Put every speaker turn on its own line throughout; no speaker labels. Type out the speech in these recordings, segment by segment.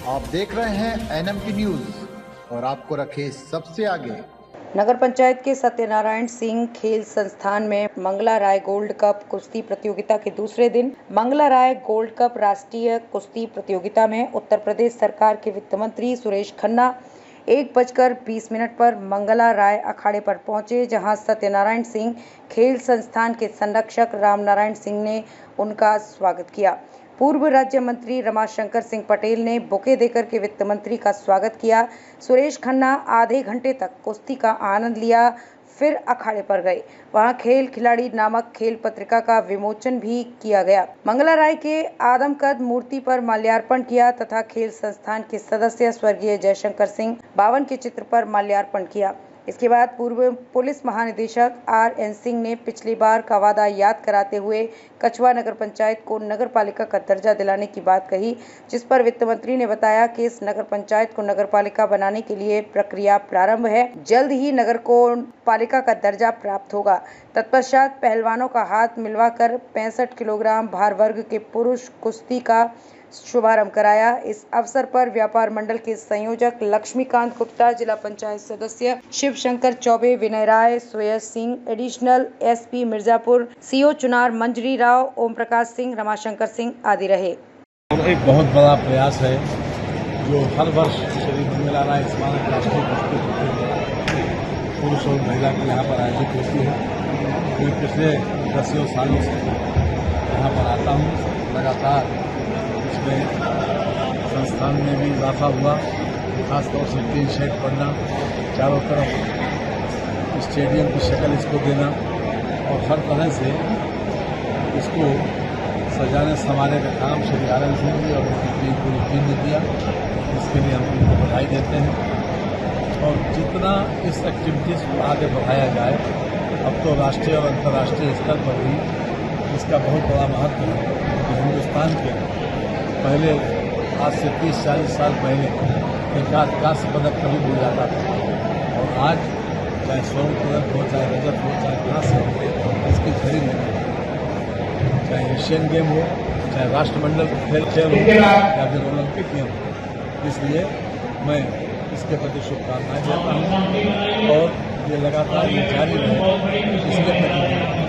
आप देख रहे हैं एनएमटी न्यूज और आपको रखे सबसे आगे।
नगर पंचायत के सत्यनारायण सिंह खेल संस्थान में मंगला राय गोल्ड कप कुश्ती प्रतियोगिता के दूसरे दिन मंगला राय गोल्ड कप राष्ट्रीय कुश्ती प्रतियोगिता में उत्तर प्रदेश सरकार के वित्त मंत्री सुरेश खन्ना 1:20 पर मंगला राय अखाड़े पर पहुंचे, जहां सत्यनारायण सिंह खेल संस्थान के संरक्षक रामनारायण सिंह ने उनका स्वागत किया। पूर्व राज्य मंत्री रमाशंकर सिंह पटेल ने बुके देकर के वित्त मंत्री का स्वागत किया। सुरेश खन्ना आधे घंटे तक कुश्ती का आनंद लिया, फिर अखाड़े पर गए। वहां खेल खिलाड़ी नामक खेल पत्रिका का विमोचन भी किया गया। मंगला राय के आदमकद मूर्ति पर माल्यार्पण किया तथा खेल संस्थान के सदस्य स्वर्गीय जयशंकर सिंह बावन के चित्र पर माल्यार्पण किया। इसके बाद पूर्व पुलिस महानिदेशक RN सिंह ने पिछली बार का वादा याद कराते हुए कछवा नगर पंचायत को नगर पालिका का दर्जा दिलाने की बात कही, जिस पर वित्त मंत्री ने बताया कि इस नगर पंचायत को नगर पालिका बनाने के लिए प्रक्रिया प्रारंभ है। जल्द ही नगर को पालिका का दर्जा प्राप्त होगा। तत्पश्चात पहलवानों का हाथ मिलवाकर 65 किलोग्राम भार वर्ग के पुरुष कुश्ती का शुभारंभ कराया। इस अवसर पर व्यापार मंडल के संयोजक लक्ष्मीकांत गुप्ता, जिला पंचायत सदस्य Shiv Shankar Chaubey, Vinay Rai, Suyash Singh, additional SP Mirzapur, CO Chunar Manjari Rao, Om Prakash Singh, Ramashankar Singh आदि रहे।
एक बहुत बड़ा प्रयास है जो हर वर्ष श्री मंगला राय स्मारक राष्ट्रीय कुश्ती प्रतियोगिता पुरुष और महिला के यहाँ पर आयोजित होती है। मैं पिछले 10 सालों से यहाँ पर आता हूँ। लगातार इसमें संस्थान में भी इजाफा हुआ, खासतौर से टीन शेड पड़ना, चारों तरफ स्टेडियम की शक्ल इसको देना और हर तरह से इसको सजाने संवारने का काम श्री RN सिंह जी और उनकी पूरी टीम ने किया। इसके लिए हम उनको बधाई देते हैं और जितना इस एक्टिविटीज़ को आगे बढ़ाया जाए, अब तो राष्ट्रीय और अंतर्राष्ट्रीय स्तर पर भी इसका बहुत बड़ा महत्व है। हिंदुस्तान के पहले आज से 30-40 साल पहले एक आध कांस्य पदक कभी मिल जाता था और आज चाहे स्वर्ण पदक हो, चाहे रजत हो, चाहे कांस्य हो, इसकी खरीद नहीं, चाहे एशियन गेम हो, चाहे राष्ट्रमंडल खेल हो या फिर ओलंपिक गेम हो। इसलिए मैं इसके प्रति शुभकामनाएं देता हूँ और ये लगातार ये जारी रहे। इसके प्रति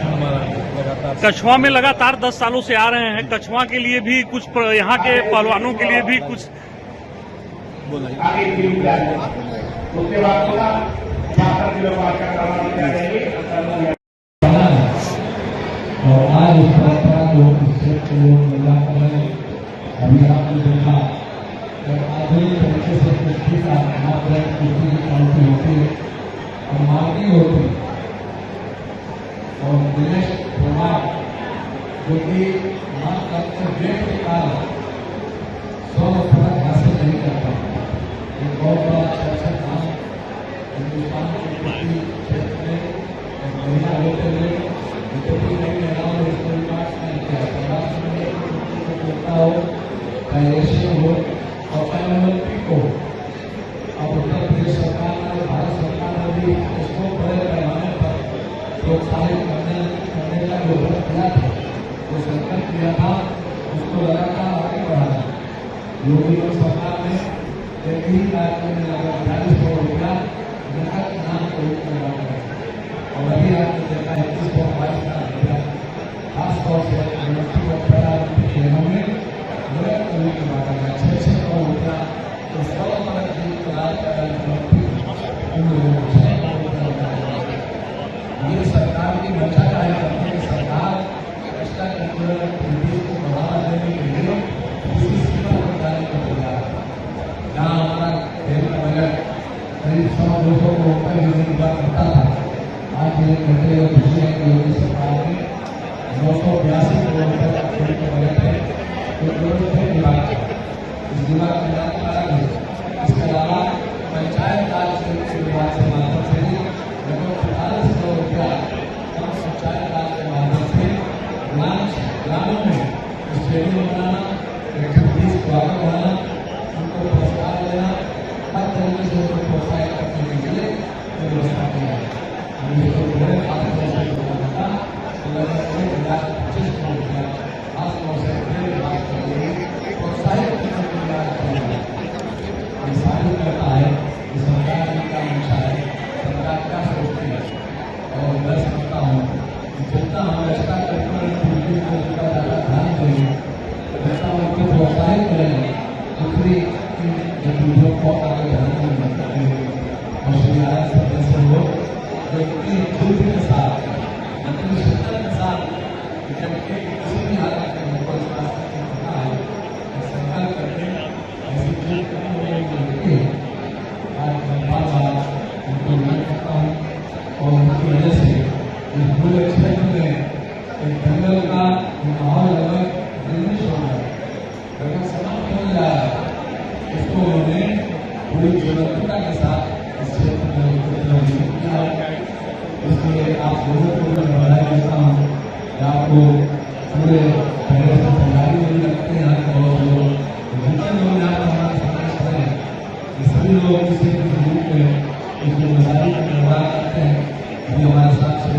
हमारा लगातार
कछवा में लगातार 10 सालों से आ रहे हैं। कछवा के लिए भी कुछ, यहाँ के पहलवानों के लिए भी कुछ
बोला।
और आज इस परंपरा को मिला कर अभी आपने देखा जब आधुनिक तरीके से कुश्ती का कुश्ती की क्वालिटी होती है और मार्गी होती है और दिनेश कुमार जो कि वेट के कारण 100 पदक हासिल नहीं कर पाते, एक बहुत बड़ा अच्छा काम हिंदुस्तान के कुश्ती क्षेत्र में महिला होते हुए हो, चाहे एशियन हो और चाहे ओलंपिक हो। अब उत्तर प्रदेश सरकार ने, भारत सरकार ने भी इसको बड़े पैमाने पर प्रोत्साहित करने का जो वर्क किया था, जो संकल्प किया था, उसको लगातार आगे बढ़ाना। योगी सरकार ने एक ही राज्य में लगभग 4200 रुपया नकद इनाम को करवा और अभी आपने देखा 2122 का रुपया खासतौर से ओलंपिक और पैरालंपिक खेलों में की बात है 600 करोड़ रुपया तो 100 पदक जीत ये सरकार की मंशा जाहिर करती है। सरकार एक्स्ट्रा करिकुलर एक्टिविटीज को बढ़ावा देने के लिए किसी सीमा को जाने को तैयार है। जहाँ हमारा खेल का बजट करीब 100-200 करोड़ रुपये देने की बात करता था, आज ये कहते हुए खुशी है कि योगी सरकार ने 982 करोड़ रुपये का खेल का बजट है। इस दिमाग में अलग है। इसके अलावा पंचायत राज के विभाग के माध्यम से लगभग 45 करोड़ रुपया पंचायत राज के माध्यम से ग्रामीण में स्टेडियम बनाना, एक्टिविटीज को आगे बढ़ाना, उनको पुरस्कार देना, हर तरीके से उनको प्रोत्साहित करने के लिए व्यवस्था की है। हम इसको बड़े खासतौर से लगभग 1,25 करोड़ रुपया खासतौर से प्रोत्साहित करने के लिए करता है कि सरकार की क्या मंशा है, सरकार क्या सोचती है। और मैं समझता हूँ कि जितना हम एक्स्ट्रा करिकुलर एक्टिविटीज को जितना ज़्यादा ध्यान देंगे, जितना उनको प्रोत्साहित करेंगे, उतनी इन गतिविधियों को आगे बढ़ाने में मदद मिलेगी। और श्री आर सदस्य लोग जो इतनी धूर्त के साथ, इतनी शिद्दत के साथ, जबकि किसी भी हालत में हमको इस बात का पता है कि संकल्प करके ऐसी चीज करने वाले आज मैं बार बार उनको मैं करता हूँ। और उनकी वजह से इस पूरे क्षेत्र में एक जंगल का माहौल अलग निर्मित हो रहा है, जगह समाप्त हो जा रहा है। इसको उन्होंने पूरी जीवंतता के साथ इस क्षेत्र में किया है। इसलिए आप लोगों को मैं बधाई देता हूँ कि आपको पूरे पहले से तैयारी में रखते हैं। और जितने लोग यहाँ पर हमारे समाज में सभी लोग किसी भी रूप में इस जिम्मेदारी का निर्वाह करते हैं। अभी हमारे साथ से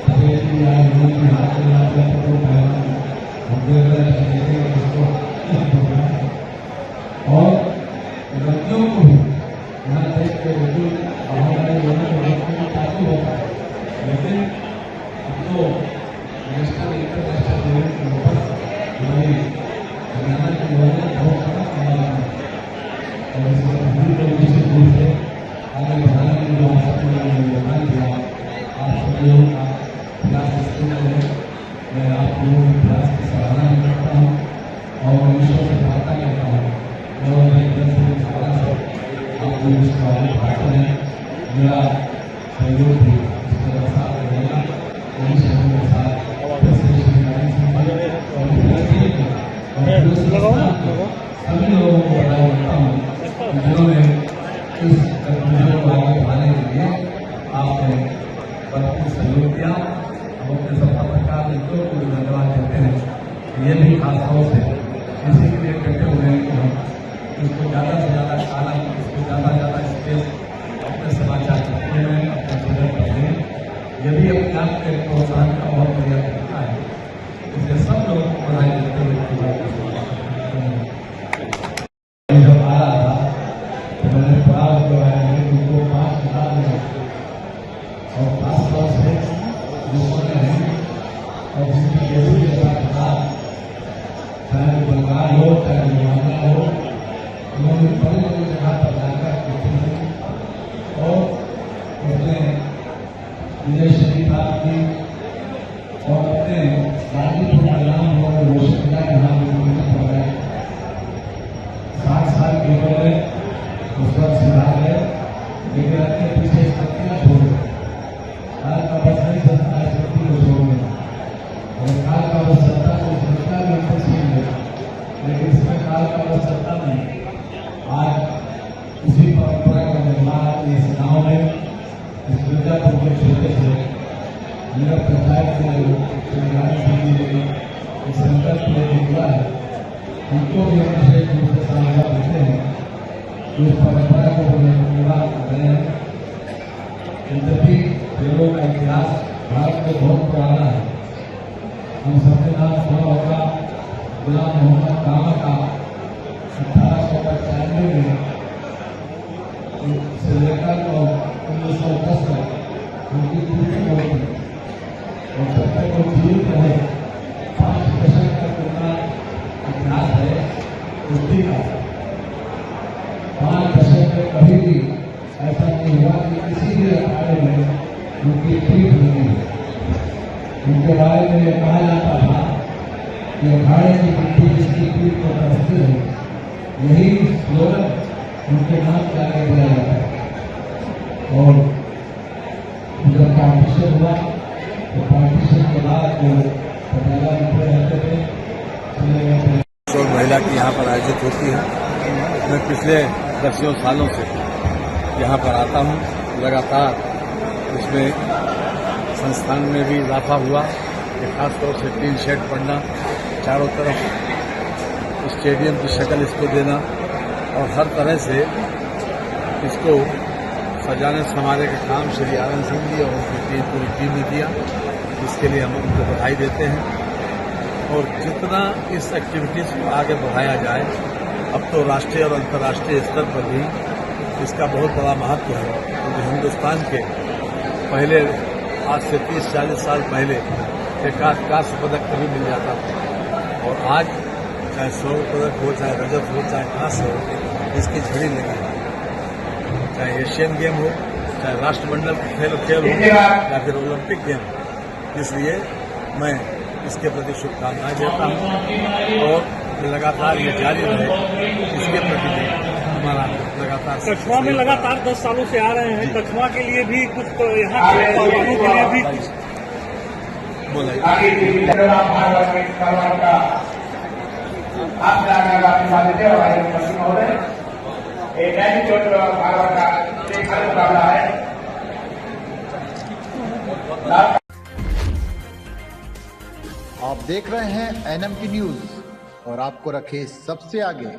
सफेद की आए लोग भी हाथ मिलाते हैं, तो हम देख रहे हैं इसको। और लड़कियों को भी यहाँ देख के बिल्कुल हमारे लोगों को देखने में काफी होता है, लेकिन अब तो नेशनल इंटरनेशनल लेवल के ऊपर हमारी हरियाणा के लोगों ने बहुत बड़ा काम किया और इसको सभी को निश्चित रूप से आगे बढ़ाने में जो आप सब लोगों ने योगदान दिया, आप सब लोगों का प्रयास इसके लिए मैं आप लोगों के प्रयास की सराहना करता हूँ और ईश्वर से प्रार्थना करता हूँ। और सारा सब आप लोग इसको आगे बढ़ाते हैं, मेरा सहयोग भी इसके साथ रहेगा। वही सहयोग के साथ सभी लोगों को बधाई देता हूँ जिन्होंने इस गतिविधियों को आगे बढ़ाने के लिए आपने भरपूर सहयोग दिया। हम अपने सब पत्रकार मित्रों को धन्यवाद देते हैं। ये भी खास तौर से इसी के लिए इकट्ठे हुए हैं कि हम इसको ज़्यादा से ज़्यादा काला, इसको ज़्यादा से ज़्यादा स्पेस अपने समाचार पत्रों में, अपने चैनल पर दें। ये भी अपने आप के प्रोत्साहन का बहुत बढ़िया तरीका है। इसलिए सब लोगों को बधाई देते हुए जब आ रहा था तो मैंने पढ़ा जो आया है उनको 5 किताब में और खास तौर से जिसमें है और जिनकी जैसी जैसा किताब, चाहे वो बंगाल हो चाहे जमाना हो, उन्होंने बड़ी बड़ी जगह पर जाकर लिखी है। और उसने विजय शरीफा की और अपने गाजीपुर का नाम और रोशन किया के नाम पड़ गए। 60 साल की उम्र में उस वक्त सुधार है, लेकिन अपने पीछे शक्तियां छोड़ गए। काल का बस नहीं सकता है, शक्ति को छोड़ गया और काल का बस सत्ता को सत्ता भी हमको छीन गया, लेकिन इसमें काल का बस सत्ता नहीं। आज उसी परंपरा का निर्माण इस गाँव में, इस मिर्जापुर के क्षेत्र से मेरा पंचायत से संकल्प लेने हुआ है। उनको भी हम विशेष रूप से साझा करते हैं कि उस परंपरा को पूरा कर रहे हैं। यद्यपि खेलों का इतिहास भारत में बहुत पुराना है। हम सबके नाम सुना होगा गुलाम मोहम्मद कामा का 1895 में से लेकर 1910 तक उनकी पूरी होती और जब तक वो जीवित रहे 5 दशक तक उनका इतिहास है कुश्ती का। 5 दशक में कभी भी ऐसा नहीं हुआ कि किसी भी अखाड़े में उनकी पीठ नहीं है। उनके बारे में यह कहा जाता था कि अखाड़े की मिट्टी जिसकी पीठ को कसती है, यही स्लोगन उनके नाम से आगे दिया जाता है। और जब पार्टीशन हुआ तो पार्टीशन के बाद जो पटाला में रहते थे चले गए थे।
महिला की यहाँ पर आयोजित होती है। मैं पिछले 10 सालों से यहाँ पर आता हूँ। लगातार इसमें संस्थान में भी इजाफा हुआ कि खासतौर से टीन शेड पड़ना, चारों तरफ स्टेडियम की शक्ल इसको देना और हर तरह से इसको सजाने संवारने का काम श्री आनंद सिंह जी और उनकी पूरी टीम ने किया। इसके लिए हम उनको बधाई देते हैं। और जितना इस एक्टिविटीज़ को आगे बढ़ाया जाए, अब तो राष्ट्रीय और अंतर्राष्ट्रीय स्तर पर भी इसका बहुत बड़ा महत्व है, क्योंकि हिंदुस्तान के पहले आज से 30-40 साल पहले एक कांस्य पदक कभी मिल जाता था, और आज चाहे स्वर्ण पदक हो, चाहे रजत हो, चाहे कांस्य हो, इसकी झड़ी लगी है। चाहे एशियन गेम हो, चाहे राष्ट्रमंडल खेल हो, या फिर ओलंपिक गेम हो। इसलिए मैं इसके प्रति शुभकामनाएं देता हूं और लगातार ये जारी रहे, इसके प्रति भी हमारा लगातार।
कछुआ में लगातार 10 सालों से आ रहे हैं, कछुआ के लिए भी कुछ यहाँ के पहलवानों के लिए भी कुछ
बोला।
आप देख रहे हैं एनएम की न्यूज और आपको रखे सबसे आगे।